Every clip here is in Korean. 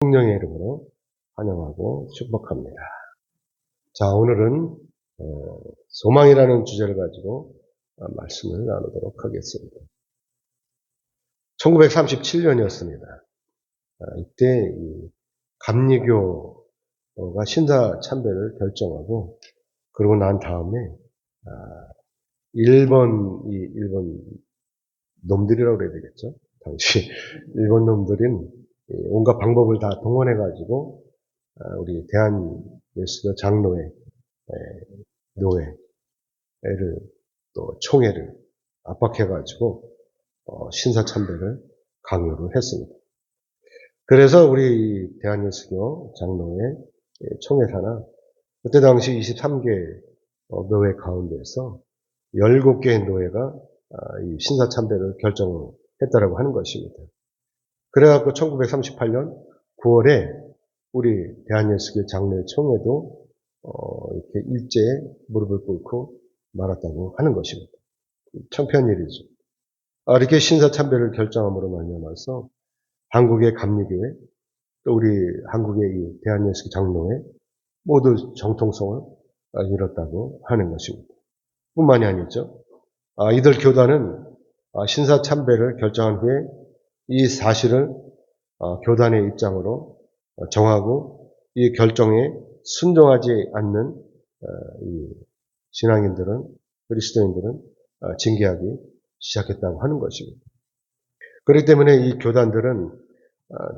성령의 이름으로 환영하고 축복합니다. 자, 오늘은 소망이라는 주제를 가지고 말씀을 나누도록 하겠습니다. 1937년이었습니다. 이때 감리교가 신사 참배를 결정하고 그러고 난 다음에 일본 놈들이라고 그래야 되겠죠. 당시 일본 놈들은 온갖 방법을 다 동원해가지고 우리 대한예수교 장로회, 노회를 또 총회를 압박해가지고 신사참배를 강요를 했습니다. 그래서 우리 대한예수교 장로회 총회사나 그때 당시 23개 노회 가운데서 17개의 노회가 이 신사참배를 결정을 했다라고 하는 것입니다. 그래갖고 1938년 9월에 우리 대한예수교 장로회 총회도 이렇게 일제에 무릎을 꿇고 말았다고 하는 것입니다. 창피한 일이죠. 이렇게 신사참배를 결정함으로 말미암아서 한국의 감리교회 또 우리 한국의 이 대한예수교 장로회 모두 정통성을 잃었다고 하는 것입니다. 뿐만이 아니죠. 이들 교단은 신사참배를 결정한 후에 이 사실을 교단의 입장으로 정하고 이 결정에 순종하지 않는 이 신앙인들은 그리스도인들은 징계하기 시작했다고 하는 것입니다. 그렇기 때문에 이 교단들은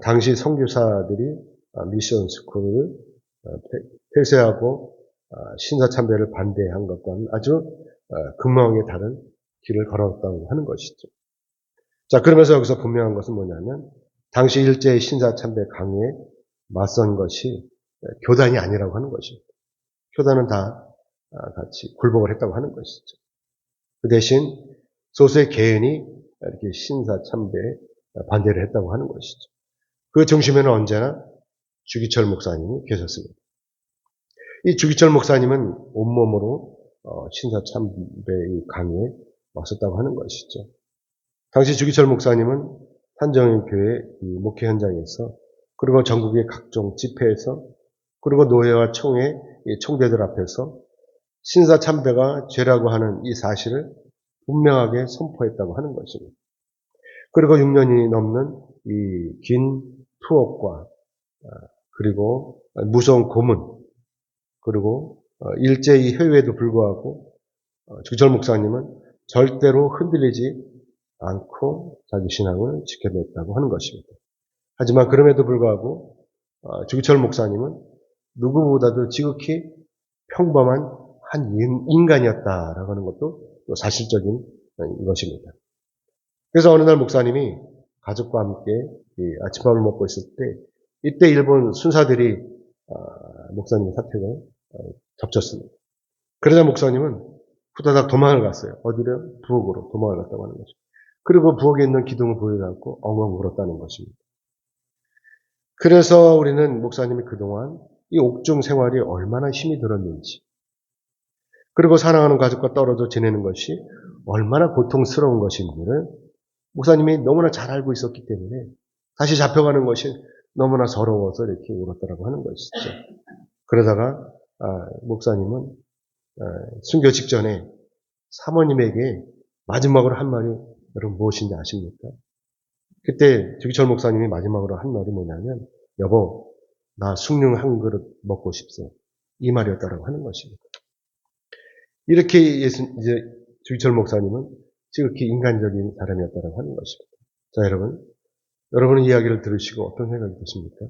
당시 선교사들이 미션 스쿨을 폐쇄하고 신사참배를 반대한 것과는 아주 극명하게 다른 길을 걸었다고 하는 것이죠. 자, 그러면서 여기서 분명한 것은 뭐냐면 당시 일제의 신사참배 강요에 맞선 것이 교단이 아니라고 하는 것입니다. 교단은 다 같이 굴복을 했다고 하는 것이죠. 그 대신 소수의 개인이 이렇게 신사참배에 반대를 했다고 하는 것이죠. 그 중심에는 언제나 주기철 목사님이 계셨습니다. 이 주기철 목사님은 온몸으로 신사참배의 강요에 맞섰다고 하는 것이죠. 당시 주기철 목사님은 한정일교회 목회 현장에서 그리고 전국의 각종 집회에서 그리고 노회와 총회 총대들 앞에서 신사참배가 죄라고 하는 이 사실을 분명하게 선포했다고 하는 것입니다. 그리고 6년이 넘는 이 긴 투옥과 그리고 무서운 고문 그리고 일제의 회유에도 불구하고 주기철 목사님은 절대로 흔들리지 않고 자기 신앙을 지켜냈다고 하는 것입니다. 하지만 그럼에도 불구하고 주기철 목사님은 누구보다도 지극히 평범한 한 인간이었다라고 하는 것도 또 사실적인 것입니다. 그래서 어느 날 목사님이 가족과 함께 아침밥을 먹고 있을 때 이때 일본 순사들이 목사님의 사택을 덮쳤습니다. 그러자 목사님은 후다닥 도망을 갔어요. 어디로? 부엌으로 도망을 갔다고 하는 거죠. 그리고 부엌에 있는 기둥을 보여갖고 엉엉 울었다는 것입니다. 그래서 우리는 목사님이 그동안 이 옥중 생활이 얼마나 힘이 들었는지 그리고 사랑하는 가족과 떨어져 지내는 것이 얼마나 고통스러운 것인지를 목사님이 너무나 잘 알고 있었기 때문에 다시 잡혀가는 것이 너무나 서러워서 이렇게 울었다라고 하는 것이죠. 그러다가 목사님은 순교 직전에 사모님에게 마지막으로 한 말이 여러분 무엇인지 아십니까? 그때 주기철 목사님이 마지막으로 한 말이 뭐냐면 여보 나 숭늉 한 그릇 먹고 싶소 이 말이었다라고 하는 것입니다. 이렇게 이제 주기철 목사님은 지극히 인간적인 사람이었다라고 하는 것입니다. 자 여러분은 이야기를 들으시고 어떤 생각이 드십니까?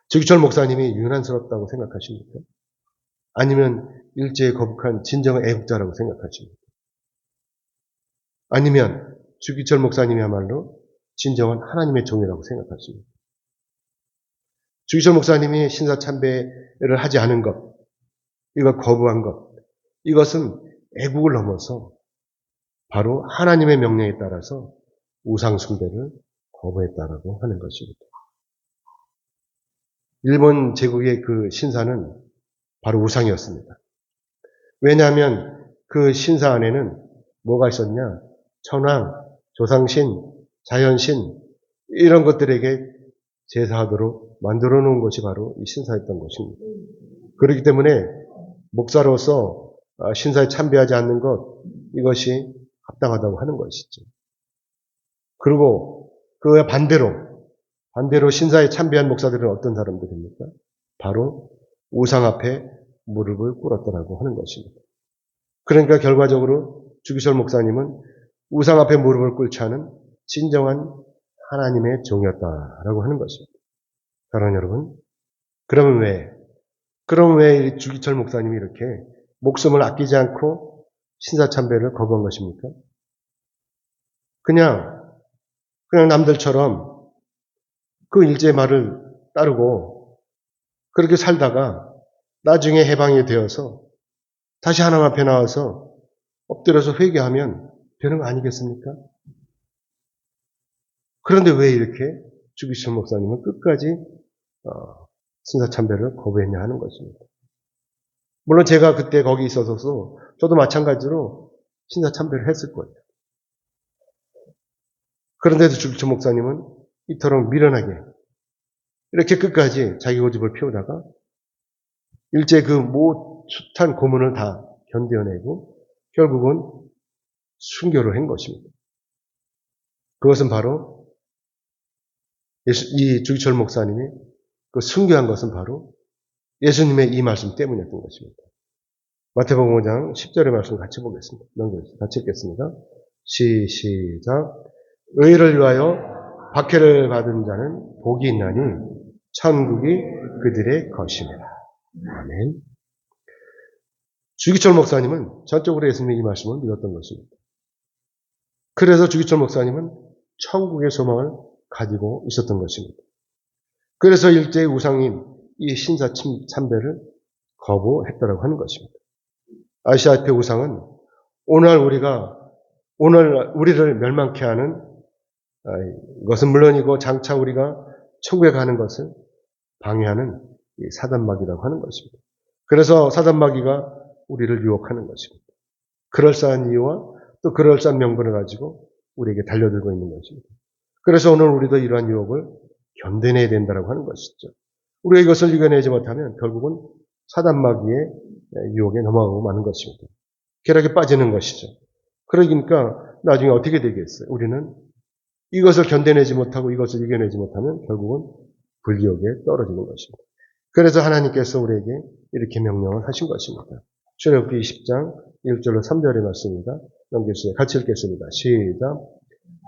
주기철 목사님이 유난스럽다고 생각하십니까? 아니면 일제에 거북한 진정한 애국자라고 생각하십니까? 아니면 주기철 목사님이야말로 진정한 하나님의 종이라고 생각하십니까? 주기철 목사님이 신사참배를 하지 않은 것, 이걸 거부한 것, 이것은 애국을 넘어서 바로 하나님의 명령에 따라서 우상숭배를 거부했다라고 하는 것입니다. 일본 제국의 그 신사는 바로 우상이었습니다. 왜냐하면 그 신사 안에는 뭐가 있었냐? 천황, 조상신, 자연신 이런 것들에게 제사하도록 만들어 놓은 것이 바로 이 신사였던 것입니다. 그렇기 때문에 목사로서 신사에 참배하지 않는 것, 이것이 합당하다고 하는 것이죠. 그리고 그 반대로 신사에 참배한 목사들은 어떤 사람들입니까? 바로 우상 앞에 무릎을 꿇었더라고 하는 것입니다. 그러니까 결과적으로 주기철 목사님은 우상 앞에 무릎을 꿇지 않은 진정한 하나님의 종이었다라고 하는 것입니다. 사랑하는 여러분, 그럼 왜 주기철 목사님이 이렇게 목숨을 아끼지 않고 신사참배를 거부한 것입니까? 그냥 남들처럼 그 일제의 말을 따르고 그렇게 살다가 나중에 해방이 되어서 다시 하나님 앞에 나와서 엎드려서 회개하면 되는 거 아니겠습니까? 그런데 왜 이렇게 주기철 목사님은 끝까지 신사참배를 거부했냐 하는 것입니다. 물론 제가 그때 거기 있어서 저도 마찬가지로 신사참배를 했을 거예요. 그런데도 주기철 목사님은 이토록 미련하게 이렇게 끝까지 자기 고집을 피우다가 일제 그 숱한 고문을 다 견뎌내고 결국은 순교를 한 것입니다. 그것은 바로 이 주기철 목사님이 그 순교한 것은 바로 예수님의 이 말씀 때문이었던 것입니다. 마태복음 5장 10절의 말씀 같이 보겠습니다. 같이 읽겠습니다. 시작. 의를 위하여 박해를 받은 자는 복이 있나니 천국이 그들의 것입니다. 아멘. 주기철 목사님은 전적으로 예수님의 이 말씀을 믿었던 것입니다. 그래서 주기철 목사님은 천국의 소망을 가지고 있었던 것입니다. 그래서 일제의 우상인 이 신사 참배를 거부했다라고 하는 것입니다. 아시아의 우상은 오늘 우리를 멸망케 하는 것은 물론이고 장차 우리가 천국에 가는 것을 방해하는 사단마귀라고 하는 것입니다. 그래서 사단마귀가 우리를 유혹하는 것입니다. 그럴싸한 이유와 또 그럴싸한 명분을 가지고 우리에게 달려들고 있는 것입니다. 그래서 오늘 우리도 이러한 유혹을 견뎌내야 된다고 하는 것이죠. 우리가 이것을 이겨내지 못하면 결국은 사단마귀의 유혹에 넘어가고 마는 것입니다. 쾌락에 빠지는 것이죠. 그러니까 나중에 어떻게 되겠어요? 우리는 이것을 견뎌내지 못하고 이것을 이겨내지 못하면 결국은 불지옥에 떨어지는 것입니다. 그래서 하나님께서 우리에게 이렇게 명령을 하신 것입니다. 출애굽기 20장 1절로 3절의 말씀입니다. 넘겨주세요. 같이 읽겠습니다. 시작.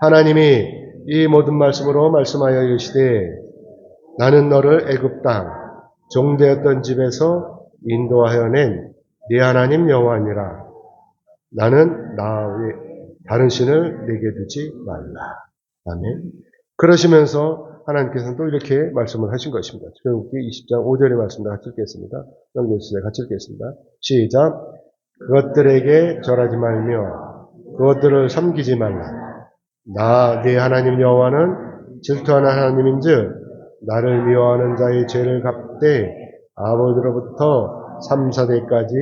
하나님이 이 모든 말씀으로 말씀하여 이르시되 나는 너를 애굽 땅 종되었던 집에서 인도하여 낸 네 하나님 여호와니라. 나는 나 외에 다른 신을 내게 두지 말라. 아멘. 그러시면서 하나님께서는 또 이렇게 말씀을 하신 것입니다. 출애굽기 20장 5절의 말씀을 같이 읽겠습니다. 넘겨주세요. 같이 읽겠습니다. 시작. 그것들에게 절하지 말며 그것들을 섬기지 말라. 나 네 하나님 여호와는 질투하는 하나님인즉 나를 미워하는 자의 죄를 갚되 아버지로부터 3, 4대까지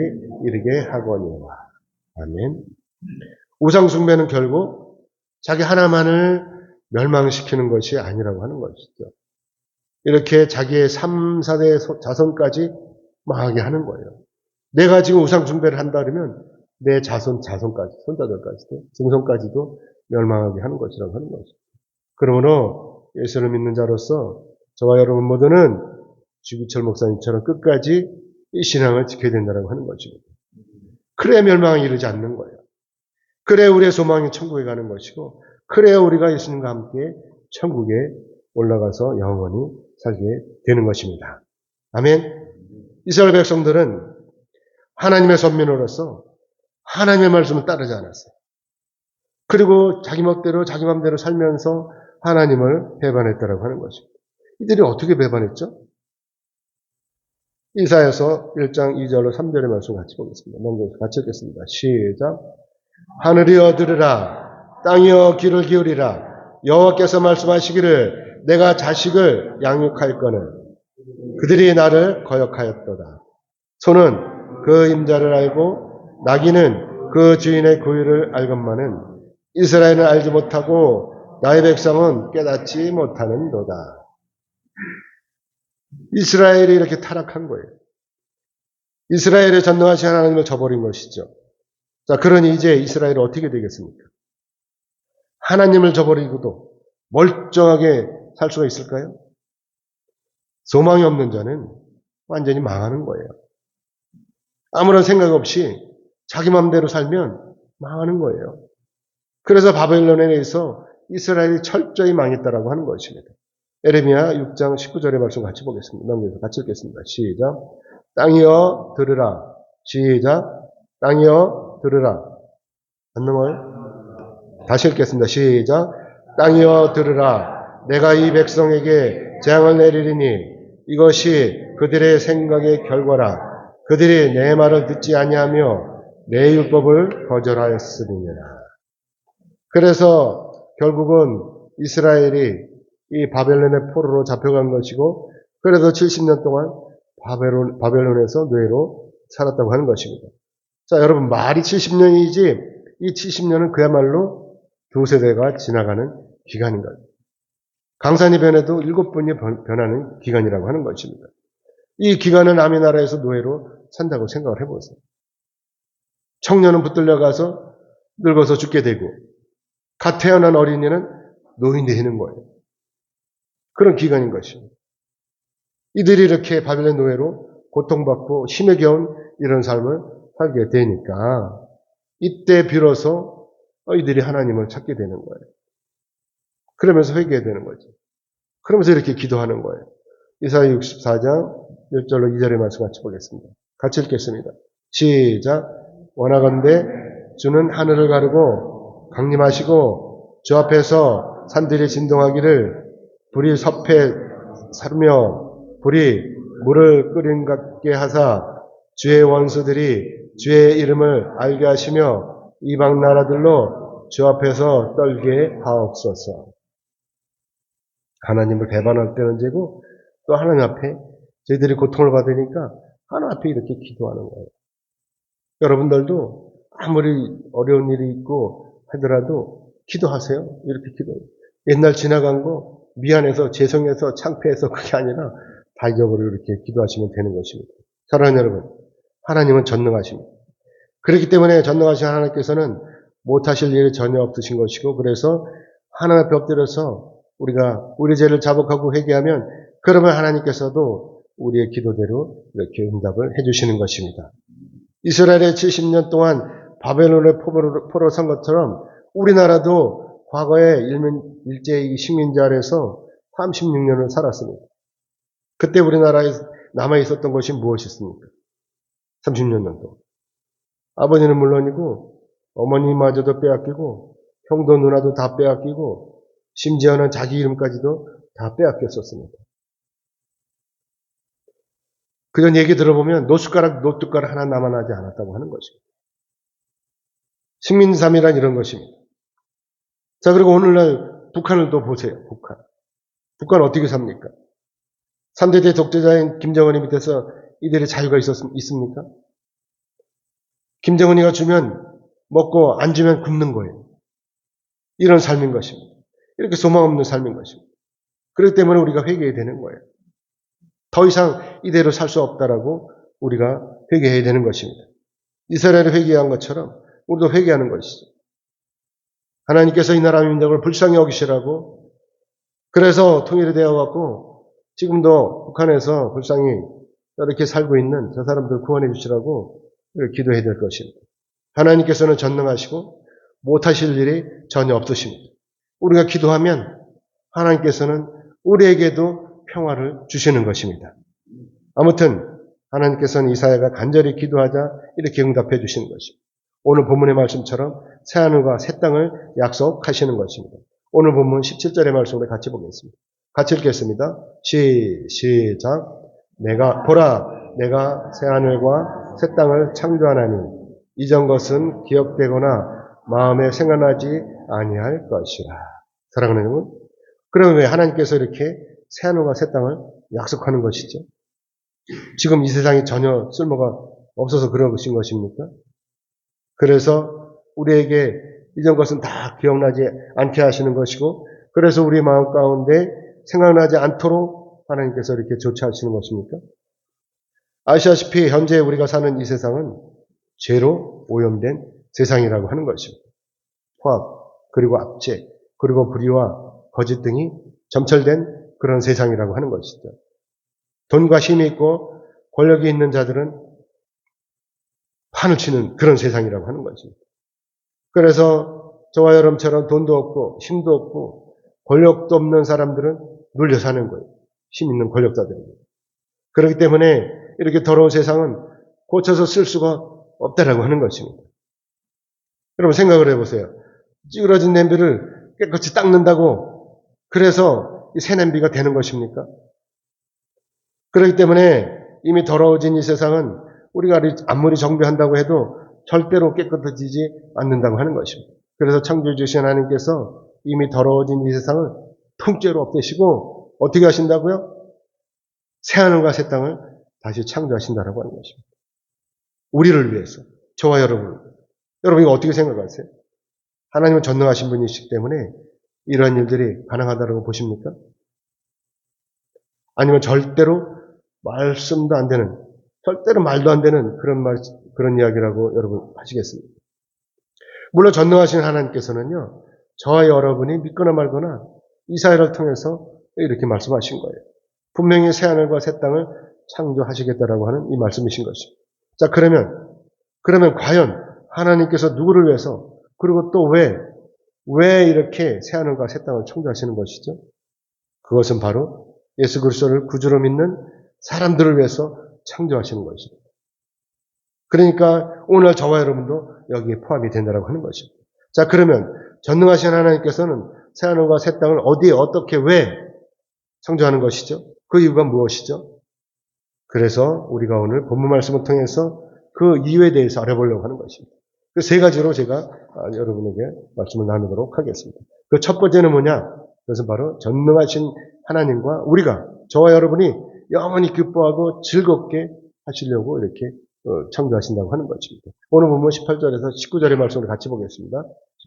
이르게 하거니와. 아멘. 우상 숭배는 결국 자기 하나만을 멸망시키는 것이 아니라고 하는 것이죠. 이렇게 자기의 3, 4대 자손까지 망하게 하는 거예요. 내가 지금 우상 숭배를 한다 그러면 내 자손까지, 손자들까지도, 증손까지도 멸망하게 하는 것이라고 하는 것이죠. 그러므로 예수를 믿는 자로서 저와 여러분 모두는 주기철 목사님처럼 끝까지 이 신앙을 지켜야 된다고 하는 것입니다. 그래야 멸망에 이르지 않는 거예요. 그래야 우리의 소망이 천국에 가는 것이고 그래야 우리가 예수님과 함께 천국에 올라가서 영원히 살게 되는 것입니다. 아멘. 이스라엘 백성들은 하나님의 선민으로서 하나님의 말씀을 따르지 않았어요. 그리고 자기 맘대로 살면서 하나님을 배반했다라고 하는 것입니다. 이들이 어떻게 배반했죠? 이사야서 1장 2절로 3절의 말씀 같이 보겠습니다. 넘겨서 같이 읽겠습니다. 시작. 하늘이여 들으라, 땅이여 귀를 기울이라. 여호와께서 말씀하시기를 내가 자식을 양육할거늘 그들이 나를 거역하였도다. 소는 그 임자를 알고 나귀는 그 주인의 고유를 알건만은 이스라엘은 알지 못하고 나의 백성은 깨닫지 못하는도다. 이스라엘이 이렇게 타락한 거예요. 이스라엘의 전능하신 하나님을 저버린 것이죠. 자, 그러니 이제 이스라엘이 어떻게 되겠습니까? 하나님을 저버리고도 멀쩡하게 살 수가 있을까요? 소망이 없는 자는 완전히 망하는 거예요. 아무런 생각 없이 자기 마음대로 살면 망하는 거예요. 그래서 바벨론에 의해서 이스라엘이 철저히 망했다라고 하는 것입니다. 에레미야 6장 19절의 말씀 같이 보겠습니다. 넘겨서 같이 읽겠습니다. 시작. 땅이여 들으라. 시작. 땅이여 들으라. 안 넘어요? 다시 읽겠습니다. 시작. 땅이여 들으라. 내가 이 백성에게 재앙을 내리리니 이것이 그들의 생각의 결과라. 그들이 내 말을 듣지 아니하며 내 율법을 거절하였으리니라. 그래서 결국은 이스라엘이 이 바벨론의 포로로 잡혀간 것이고, 그래서 70년 동안 바벨론에서 노예로 살았다고 하는 것입니다. 자, 여러분, 말이 70년이지 이 70년은 그야말로 두 세대가 지나가는 기간인 거예요. 강산이 변해도 7번이 변하는 기간이라고 하는 것입니다. 이 기간은 남의 나라에서 노예로 산다고 생각을 해보세요. 청년은 붙들려가서 늙어서 죽게 되고, 갓 태어난 어린이는 노인이 되는 거예요. 그런 기간인 것입니다. 이들이 이렇게 바벨론 노예로 고통받고 힘에 겨운 이런 삶을 살게 되니까 이때 비로소 이들이 하나님을 찾게 되는 거예요. 그러면서 회개되는 거죠. 그러면서 이렇게 기도하는 거예요. 이사야 64장 1절로 2절의 말씀 같이 보겠습니다. 같이 읽겠습니다. 시작. 원하건대 주는 하늘을 가르고 강림하시고 주 앞에서 산들이 진동하기를 불이 섭해 사르며 불이 물을 끓인 같게 하사 주의 원수들이 주의 이름을 알게 하시며 이방 나라들로 주 앞에서 떨게 하옵소서. 하나님을 배반할 때는 죄고 또 하나님 앞에 저희들이 고통을 받으니까 하나님 앞에 이렇게 기도하는 거예요. 여러분들도 아무리 어려운 일이 있고 하더라도 기도하세요. 이렇게 기도해요. 옛날 지나간 거 미안해서 죄송해서 창피해서 그게 아니라 다 잊어버리고 이렇게 기도하시면 되는 것입니다. 사랑하는 여러분, 하나님은 전능하십니다. 그렇기 때문에 전능하신 하나님께서는 못하실 일이 전혀 없으신 것이고, 그래서 하나님 앞에 엎드려서 우리가 우리 죄를 자복하고 회개하면 그러면 하나님께서도 우리의 기도대로 이렇게 응답을 해주시는 것입니다. 이스라엘의 70년 동안 바벨론의 포로로 산 것처럼 우리나라도 과거에 일제 식민지 아래서 36년을 살았습니다. 그때 우리나라에 남아있었던 것이 무엇이었습니까? 30년 동안. 아버지는 물론이고 어머니마저도 빼앗기고 형도 누나도 다 빼앗기고 심지어는 자기 이름까지도 다 빼앗겼었습니다. 그런 얘기 들어보면 노숟가락 하나 남아나지 않았다고 하는 것입니다. 식민삼이란 이런 것입니다. 자, 그리고 오늘날 북한을 또 보세요. 북한 어떻게 삽니까? 3대 독재자인 김정은이 밑에서 이들의 자유가 있습니까? 김정은이가 주면 먹고 안 주면 굶는 거예요. 이런 삶인 것입니다. 이렇게 소망 없는 삶인 것입니다. 그렇기 때문에 우리가 회개해야 되는 거예요. 더 이상 이대로 살 수 없다라고 우리가 회개해야 되는 것입니다. 이스라엘이 회개한 것처럼 우리도 회개하는 것이죠. 하나님께서 이 나라 민족을 불쌍히 여기시라고, 그래서 통일이 되어갖고 지금도 북한에서 불쌍히 이렇게 살고 있는 저 사람들 구원해 주시라고 기도해야 될 것입니다. 하나님께서는 전능하시고 못하실 일이 전혀 없으십니다. 우리가 기도하면 하나님께서는 우리에게도 평화를 주시는 것입니다. 아무튼 하나님께서는 이사야가 간절히 기도하자 이렇게 응답해 주시는 것입니다. 오늘 본문의 말씀처럼 새하늘과 새 땅을 약속하시는 것입니다. 오늘 본문 17절의 말씀을 같이 보겠습니다. 같이 읽겠습니다. 시작. 보라, 내가 새하늘과 새 땅을 창조하나니 이전 것은 기억되거나 마음에 생각나지 아니할 것이라. 사랑하는 여러분, 그러면 왜 하나님께서 이렇게 새하늘과 새 땅을 약속하는 것이죠? 지금 이 세상이 전혀 쓸모가 없어서 그런 것인 것입니까? 그래서 우리에게 이전 것은 다 기억나지 않게 하시는 것이고, 그래서 우리 마음 가운데 생각나지 않도록 하나님께서 이렇게 조치하시는 것입니까? 아시다시피 현재 우리가 사는 이 세상은 죄로 오염된 세상이라고 하는 것입니다. 포악, 그리고 압제, 그리고 불의와 거짓 등이 점철된 그런 세상이라고 하는 것이죠. 돈과 힘이 있고 권력이 있는 자들은 판을 치는 그런 세상이라고 하는 것입니다. 그래서 저와 여러분처럼 돈도 없고 힘도 없고 권력도 없는 사람들은 눌려 사는 거예요. 힘 있는 권력자들입니다. 그렇기 때문에 이렇게 더러운 세상은 고쳐서 쓸 수가 없다라고 하는 것입니다. 여러분 생각을 해보세요. 찌그러진 냄비를 깨끗이 닦는다고 그래서 새 냄비가 되는 것입니까? 그렇기 때문에 이미 더러워진 이 세상은 우리가 아무리 정비한다고 해도 절대로 깨끗해지지 않는다고 하는 것입니다. 그래서 창조해 주신 하나님께서 이미 더러워진 이 세상을 통째로 없애시고 어떻게 하신다고요? 새하늘과 새 땅을 다시 창조하신다라고 하는 것입니다. 우리를 위해서, 저와 여러분. 여러분 이거 어떻게 생각하세요? 하나님은 전능하신 분이시기 때문에 이러한 일들이 가능하다고 보십니까? 아니면 절대로 말씀도 안 되는, 절대로 말도 안 되는 그런 이야기라고 여러분 하시겠습니까? 물론 전능하신 하나님께서는요, 저와 여러분이 믿거나 말거나 이사야를 통해서 이렇게 말씀하신 거예요. 분명히 새하늘과 새 땅을 창조하시겠다라고 하는 이 말씀이신 것입니다. 자, 그러면 과연 하나님께서 누구를 위해서, 그리고 또 왜 이렇게 새하늘과 새 땅을 창조하시는 것이죠? 그것은 바로 예수 그리스도를 구주로 믿는 사람들을 위해서 창조하시는 것입니다. 그러니까 오늘 저와 여러분도 여기에 포함이 된다고 하는 것입니다. 자, 그러면 전능하신 하나님께서는 새하늘과 새 땅을 어디에 어떻게 왜 창조하는 것이죠? 그 이유가 무엇이죠? 그래서 우리가 오늘 본문 말씀을 통해서 그 이유에 대해서 알아보려고 하는 것입니다. 그 세 가지로 제가 여러분에게 말씀을 나누도록 하겠습니다. 그 첫 번째는 뭐냐? 그것은 바로 전능하신 하나님과 우리가, 저와 여러분이 영원히 기뻐하고 즐겁게 하시려고 이렇게 창조하신다고 하는 것입니다. 오늘 본문 18절에서 19절의 말씀을 같이 보겠습니다.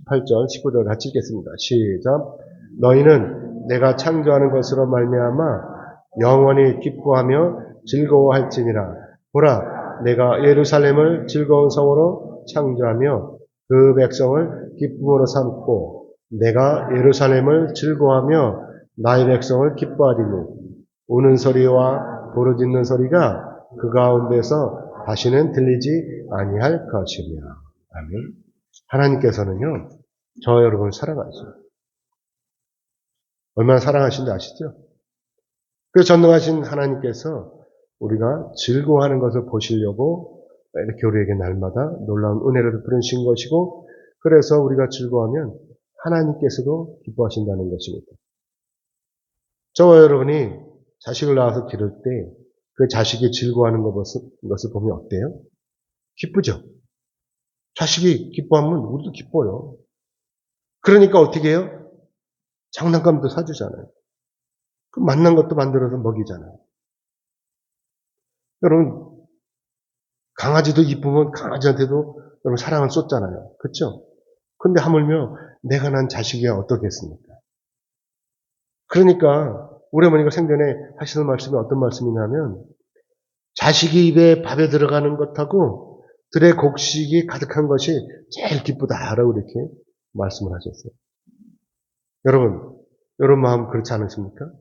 18절, 19절 같이 읽겠습니다. 시작. 너희는 내가 창조하는 것으로 말미암아 영원히 기뻐하며 즐거워할지니라. 보라, 내가 예루살렘을 즐거운 성으로 창조하며 그 백성을 기쁨으로 삼고 내가 예루살렘을 즐거워하며 나의 백성을 기뻐하리니 우는 소리와 부르짖는 소리가 그 가운데서 다시는 들리지 아니할 것이며. 아멘. 하나님께서는요, 저와 여러분을 사랑하시죠. 얼마나 사랑하신지 아시죠? 그 전능하신 하나님께서 우리가 즐거워하는 것을 보시려고 이렇게 우리에게 날마다 놀라운 은혜를 베푸신 것이고, 그래서 우리가 즐거워하면 하나님께서도 기뻐하신다는 것입니다. 저와 여러분이 자식을 낳아서 기를 때 그 자식이 즐거워하는 것을 보면 어때요? 기쁘죠? 자식이 기뻐하면 우리도 기뻐요. 그러니까 어떻게 해요? 장난감도 사주잖아요. 그 맛난 것도 만들어서 먹이잖아요. 여러분, 강아지도 이쁘면 강아지한테도 여러분 사랑을 쏟잖아요. 그렇죠? 근데 하물며 내가 난 자식이 어떻겠습니까? 그러니까 우리 어머니가 생전에 하시는 말씀이 어떤 말씀이냐면 자식이 입에 밥에 들어가는 것하고 들의 곡식이 가득한 것이 제일 기쁘다라고 이렇게 말씀을 하셨어요. 여러분 마음 그렇지 않으십니까?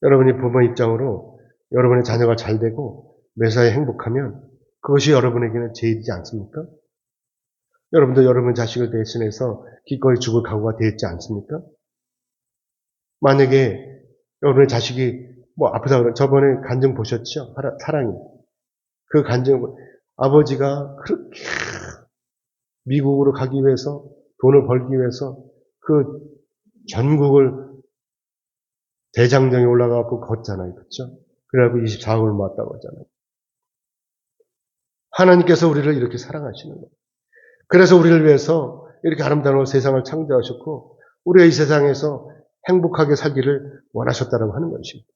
여러분이 부모 입장으로 여러분의 자녀가 잘 되고 매사에 행복하면 그것이 여러분에게는 제일이지 않습니까? 여러분도 여러분 자식을 대신해서 기꺼이 죽을 각오가 되어 있지 않습니까? 만약에 여러분의 자식이 아프다 그러면 저번에 간증 보셨죠? 사랑이. 그 간증, 아버지가 그렇게 미국으로 가기 위해서 돈을 벌기 위해서 그 전국을 대장정에 올라가고 걷잖아요. 그렇죠? 그래갖고 24억을 모았다고 하잖아요. 하나님께서 우리를 이렇게 사랑하시는 거예요. 그래서 우리를 위해서 이렇게 아름다운 세상을 창조하셨고 우리가 이 세상에서 행복하게 살기를 원하셨다고 하는 것입니다.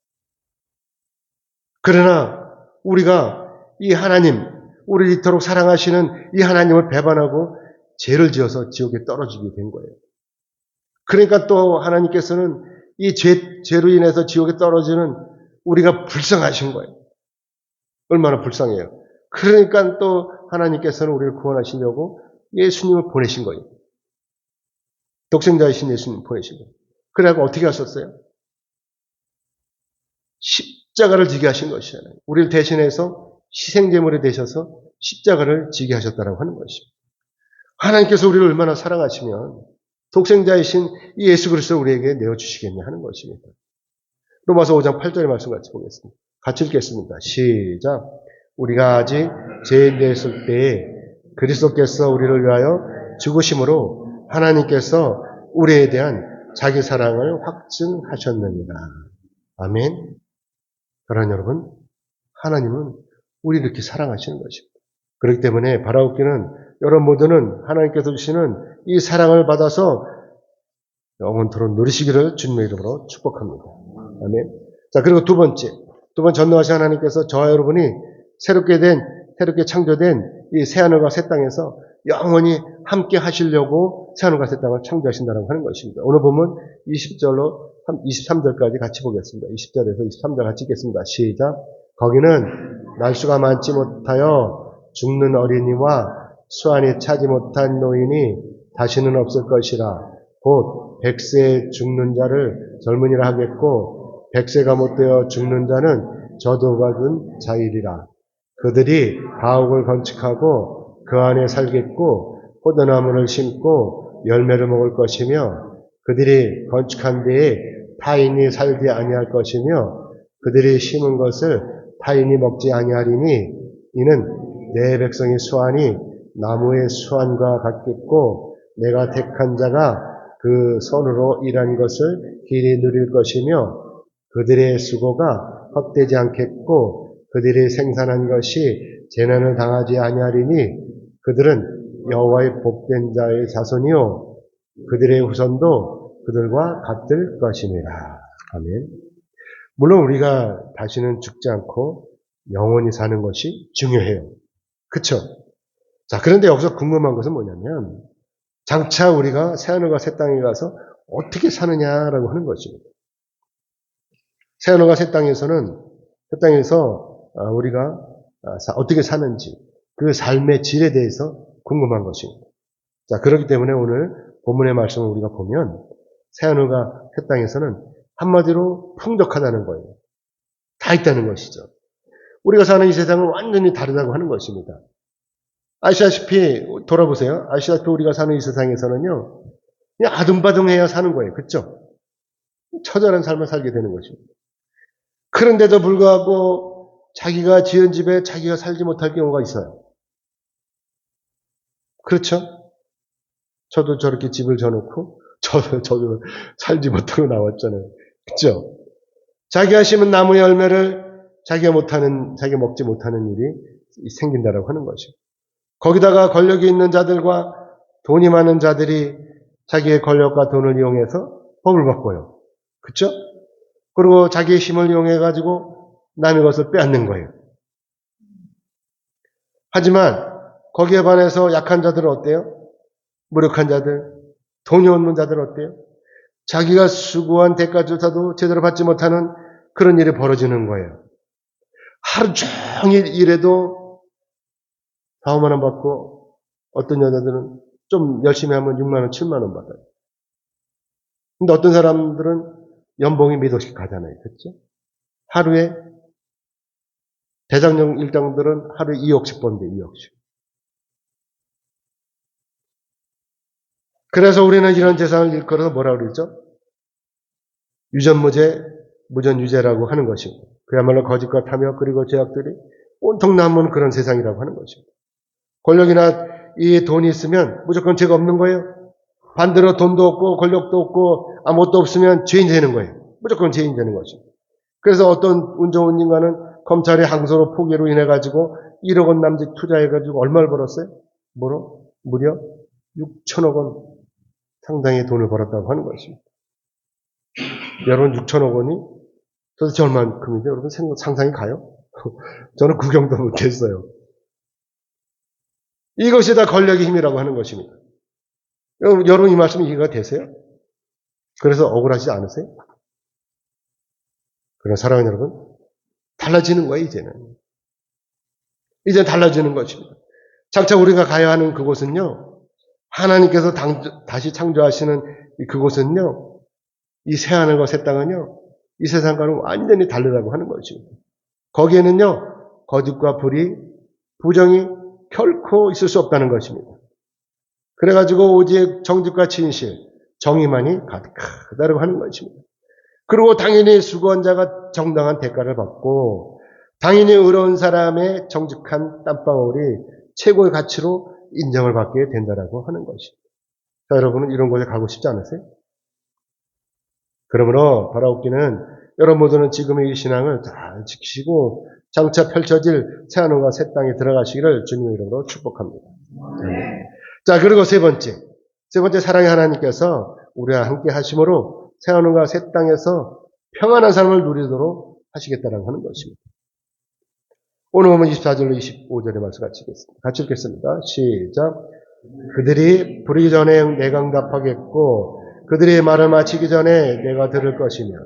그러나 우리가 이 하나님, 우리를 이토록 사랑하시는 이 하나님을 배반하고 죄를 지어서 지옥에 떨어지게 된 거예요. 그러니까 또 하나님께서는 이 죄로 인해서 지옥에 떨어지는 우리가 불쌍하신 거예요. 얼마나 불쌍해요. 그러니까 또 하나님께서는 우리를 구원하시려고 예수님을 보내신 거예요. 독생자이신 예수님 보내신 거예요. 그래갖고 어떻게 하셨어요? 십자가를 지게 하신 것이잖아요. 우리를 대신해서 희생제물이 되셔서 십자가를 지게 하셨다고 하는 것입니다. 하나님께서 우리를 얼마나 사랑하시면 독생자이신 이 예수 그리스도를 우리에게 내어주시겠냐 하는 것입니다. 로마서 5장 8절의 말씀 같이 보겠습니다. 같이 읽겠습니다. 시작. 우리가 아직 죄인 되었을 때에 그리스도께서 우리를 위하여 죽으심으로 하나님께서 우리에 대한 자기 사랑을 확증하셨느니라. 아멘. 그러나 여러분, 하나님은 우리를 이렇게 사랑하시는 것입니다. 그렇기 때문에 바라옵기는 여러분 모두는 하나님께서 주시는 이 사랑을 받아서 영원토록 누리시기를 주님의 이름으로 축복합니다. 아멘. 자, 그리고 두 번째 전능하신 하나님께서 저와 여러분이 새롭게 창조된 이 새하늘과 새 땅에서 영원히 함께 하시려고 새하늘과 새 땅을 창조하신다고 하는 것입니다. 오늘 보면 20절로 23절까지 같이 보겠습니다. 20절에서 23절 같이 읽겠습니다. 시작. 거기는 날수가 많지 못하여 죽는 어린이와 수완이 차지 못한 노인이 다시는 없을 것이라. 곧 100세에 죽는 자를 젊은이라 하겠고 100세가 못되어 죽는 자는 저도 받은 자이리라. 그들이 가옥을 건축하고 그 안에 살겠고 포도나무를 심고 열매를 먹을 것이며 그들이 건축한 데에 타인이 살지 아니할 것이며 그들이 심은 것을 타인이 먹지 아니하리니 이는 내 백성의 수완이 나무의 수완과 같겠고 내가 택한 자가 그 손으로 일한 것을 길이 누릴 것이며 그들의 수고가 헛되지 않겠고 그들이 생산한 것이 재난을 당하지 아니하리니 그들은 여호와의 복된 자의 자손이요 그들의 후손도 그들과 같을 것이니라. 아멘. 물론 우리가 다시는 죽지 않고 영원히 사는 것이 중요해요. 그쵸? 자, 그런데 여기서 궁금한 것은 뭐냐면 장차 우리가 새하늘과 새 땅에 가서 어떻게 사느냐라고 하는 것입니다. 새하늘과 새 땅에서 우리가 어떻게 사는지 그 삶의 질에 대해서 궁금한 것입니다. 자, 그렇기 때문에 오늘 본문의 말씀을 우리가 보면 새하늘과 새 땅에서는 한마디로 풍족하다는 거예요. 다 있다는 것이죠. 우리가 사는 이 세상은 완전히 다르다고 하는 것입니다. 아시다시피 돌아보세요. 아시다시피 우리가 사는 이 세상에서는요. 그냥 아둥바둥해야 사는 거예요. 그렇죠? 처절한 삶을 살게 되는 것입니다. 그런데도 불구하고 자기가 지은 집에 자기가 살지 못할 경우가 있어요. 그렇죠? 저도 저렇게 집을 져놓고 저도 살지 못하고 나왔잖아요. 그렇죠? 자기가 심은 나무 열매를 자기가 먹지 못하는 일이 생긴다라고 하는 것이죠. 거기다가 권력이 있는 자들과 돈이 많은 자들이 자기의 권력과 돈을 이용해서 법을 바꿔요. 그렇죠? 그리고 자기의 힘을 이용해가지고 남의 것을 빼앗는 거예요. 하지만 거기에 반해서 약한 자들은 어때요? 무력한 자들, 돈이 없는 자들은 어때요? 자기가 수고한 대가조차도 제대로 받지 못하는 그런 일이 벌어지는 거예요. 하루 종일 일해도 4, 5만 원 받고 어떤 여자들은 좀 열심히 하면 6만 원, 7만 원 받아요. 근데 어떤 사람들은 연봉이 몇 억씩 가잖아요. 그렇죠? 하루에 대장령 일당들은 하루에 2억씩 번대, 2억씩. 그래서 우리는 이런 재산을 일컬어서 뭐라고 그러죠? 유전무죄, 무전유죄라고 하는 것입니다. 그야말로 거짓과 탐욕 그리고 죄악들이 온통 남은 그런 세상이라고 하는 것입니다. 권력이나 이 돈이 있으면 무조건 죄가 없는 거예요. 반대로 돈도 없고 권력도 없고 아무것도 없으면 죄인 되는 거예요. 무조건 죄인 되는 것입니다. 그래서 어떤 운 좋은 인간은 검찰의 항소로 포기로 인해 가지고 1억 원 남짓 투자해 가지고 얼마를 벌었어요? 무려 6천억 원 상당의 돈을 벌었다고 하는 것입니다. 여러분 6천억 원이 도대체 얼마큼인지 여러분 상상이 가요? 저는 구경도 못했어요. 이것이 다 권력의 힘이라고 하는 것입니다. 여러분 이 말씀 이해가 되세요? 그래서 억울하지 않으세요? 그러나 사랑하는 여러분, 달라지는 거예요, 이제는. 이제 달라지는 것입니다. 장차 우리가 가야 하는 그곳은요, 하나님께서 다시 창조하시는 그곳은요, 이 새하늘과 새 땅은요, 이 세상과는 완전히 다르다고 하는 것입니다. 거기에는요, 거짓과 불의, 부정이 결코 있을 수 없다는 것입니다. 그래가지고 오직 정직과 진실, 정의만이 가득하다고 하는 것입니다. 그리고 당연히 수고한 자가 정당한 대가를 받고, 당연히 의로운 사람의 정직한 땀방울이 최고의 가치로 인정을 받게 된다라고 하는 것입니다. 자, 여러분은 이런 곳에 가고 싶지 않으세요? 그러므로 바라옵기는 여러분 모두는 지금의 이 신앙을 잘 지키시고 장차 펼쳐질 새하늘과 새 땅에 들어가시기를 주님의 이름으로 축복합니다. 자, 그리고 세 번째 사랑의 하나님께서 우리와 함께 하심으로 새하늘과 새 땅에서 평안한 삶을 누리도록 하시겠다라고 하는 것입니다. 오늘 보면 24절로 25절의 말씀 같이 읽겠습니다. 시작. 그들이 부르기 전에 내가 응답하겠고 그들이 말을 마치기 전에 내가 들을 것이며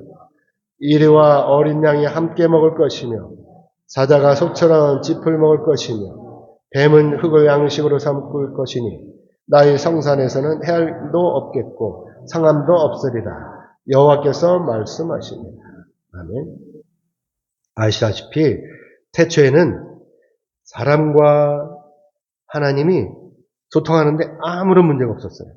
이리와 어린 양이 함께 먹을 것이며 사자가 소처럼 짚을 먹을 것이며 뱀은 흙을 양식으로 삼을 것이니 나의 성산에서는 해할도 없겠고 상함도 없으리라. 여호와께서 말씀하십니다. 아멘. 아시다시피 태초에는 사람과 하나님이 소통하는데 아무런 문제가 없었어요.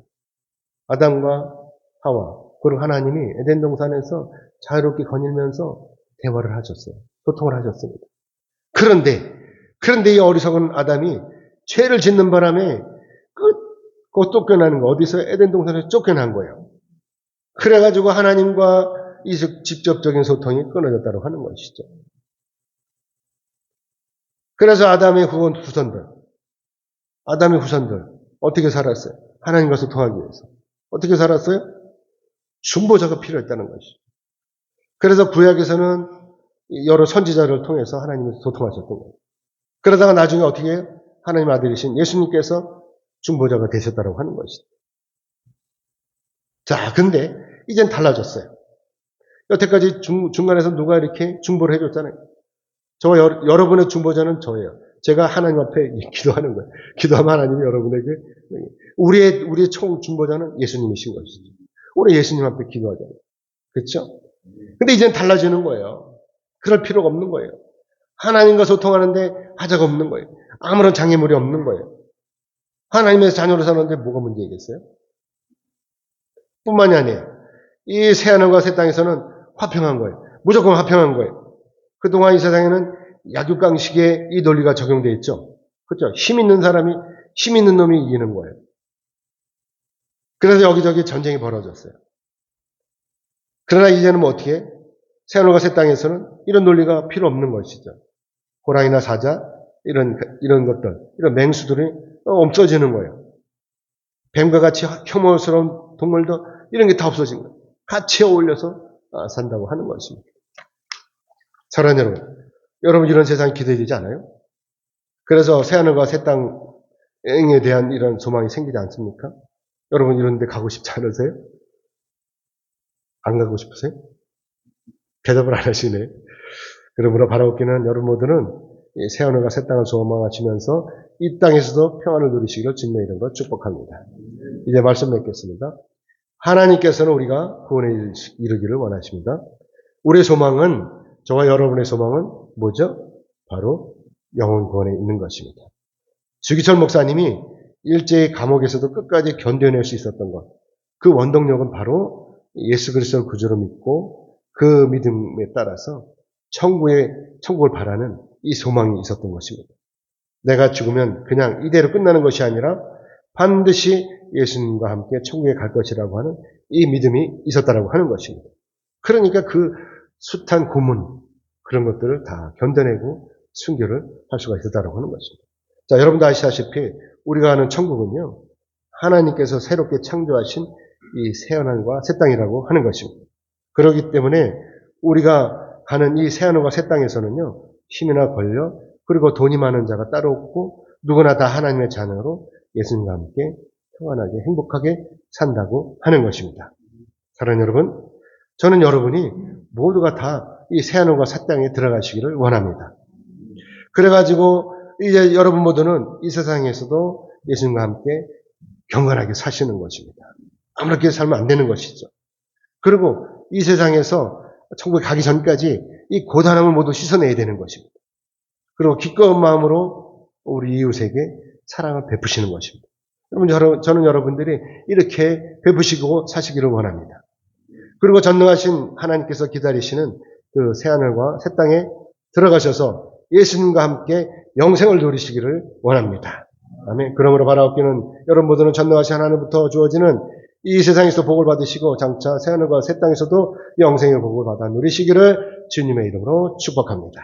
아담과 하와 그리고 하나님이 에덴 동산에서 자유롭게 거닐면서 대화를 하셨어요. 소통을 하셨습니다. 그런데 이 어리석은 아담이 죄를 짓는 바람에 끝 쫓겨나는 거 어디서 에덴 동산에서 쫓겨난 거예요. 그래가지고 하나님과 이 직접적인 소통이 끊어졌다고 하는 것이죠. 그래서 아담의 후손들 어떻게 살았어요? 하나님과 소통하기 위해서. 어떻게 살았어요? 중보자가 필요했다는 것이죠. 그래서 구약에서는 여러 선지자를 통해서 하나님과 소통하셨던 거예요. 그러다가 나중에 어떻게 해요? 하나님 아들이신 예수님께서 중보자가 되셨다고 하는 것이죠. 자, 근데 이젠 달라졌어요. 여태까지 중간에서 누가 이렇게 중보를 해줬잖아요. 저와 여러분의 중보자는 저예요. 제가 하나님 앞에 기도하는 거예요. 기도하면 하나님이 여러분에게 우리의 총 중보자는 예수님이신 것이죠. 우리 예수님 앞에 기도하잖아요. 그렇죠? 근데 이제는 달라지는 거예요. 그럴 필요가 없는 거예요. 하나님과 소통하는데 하자가 없는 거예요. 아무런 장애물이 없는 거예요. 하나님의 자녀로 사는데 뭐가 문제이겠어요? 뿐만이 아니에요. 이 새하늘과 새 땅에서는 화평한 거예요. 무조건 화평한 거예요. 그동안 이 세상에는 약육강식의 이 논리가 적용되어 있죠. 그렇죠? 힘 있는 사람이, 힘 있는 놈이 이기는 거예요. 그래서 여기저기 전쟁이 벌어졌어요. 그러나 이제는 뭐 어떻게 해? 새하늘과 새 땅에서는 이런 논리가 필요 없는 것이죠. 호랑이나 사자, 이런 것들, 이런 맹수들이 없어지는 거예요. 뱀과 같이 혐오스러운 동물도 이런 게 다 없어진 거예요. 같이 어울려서 산다고 하는 것입니다. 사랑하는 여러분 이런 세상이 기대되지 않아요? 그래서 새하늘과 새 땅에 대한 이런 소망이 생기지 않습니까? 여러분 이런 데 가고 싶지 않으세요? 안 가고 싶으세요? 대답을 안 하시네. 그러므로 바라옵기는 여러분 모두는 새하늘과 새 땅을 소망하시면서 이 땅에서도 평안을 누리시기를 주님의 이름으로 축복합니다. 이제 말씀 맺겠습니다. 하나님께서는 우리가 구원에 이르기를 원하십니다. 우리의 소망은, 저와 여러분의 소망은 뭐죠? 바로 영혼 구원에 있는 것입니다. 주기철 목사님이 일제히 감옥에서도 끝까지 견뎌낼 수 있었던 것, 그 원동력은 바로 예수 그리스도를 구주로 믿고 그 믿음에 따라서 천국을 바라는 이 소망이 있었던 것입니다. 내가 죽으면 그냥 이대로 끝나는 것이 아니라 반드시 예수님과 함께 천국에 갈 것이라고 하는 이 믿음이 있었다라고 하는 것입니다. 그러니까 그 숱한 고문, 그런 것들을 다 견뎌내고 순교를 할 수가 있었다라고 하는 것입니다. 자, 여러분도 아시다시피 우리가 아는 천국은요, 하나님께서 새롭게 창조하신 이 새하늘과 새 땅이라고 하는 것입니다. 그렇기 때문에 우리가 가는 이 새하늘과 새 땅에서는요, 힘이나 권력, 그리고 돈이 많은 자가 따로 없고 누구나 다 하나님의 자녀로 예수님과 함께 평안하게 행복하게 산다고 하는 것입니다. 사랑하는 여러분, 저는 여러분이 모두가 다 이 새하늘과 새 땅에 들어가시기를 원합니다. 그래가지고 이제 여러분 모두는 이 세상에서도 예수님과 함께 경건하게 사시는 것입니다. 아무렇게 살면 안 되는 것이죠. 그리고 이 세상에서 천국에 가기 전까지 이 고단함을 모두 씻어내야 되는 것입니다. 그리고 기꺼운 마음으로 우리 이웃에게 사랑을 베푸시는 것입니다. 여러분, 저는 여러분들이 이렇게 베푸시고 사시기를 원합니다. 그리고 전능하신 하나님께서 기다리시는 그 새하늘과 새 땅에 들어가셔서 예수님과 함께 영생을 누리시기를 원합니다. 아멘. 그러므로 바라옵기는 여러분 모두는 전능하신 하나님부터 주어지는 이 세상에서 복을 받으시고 장차 새하늘과 새 땅에서도 영생의 복을 받아 누리시기를 주님의 이름으로 축복합니다.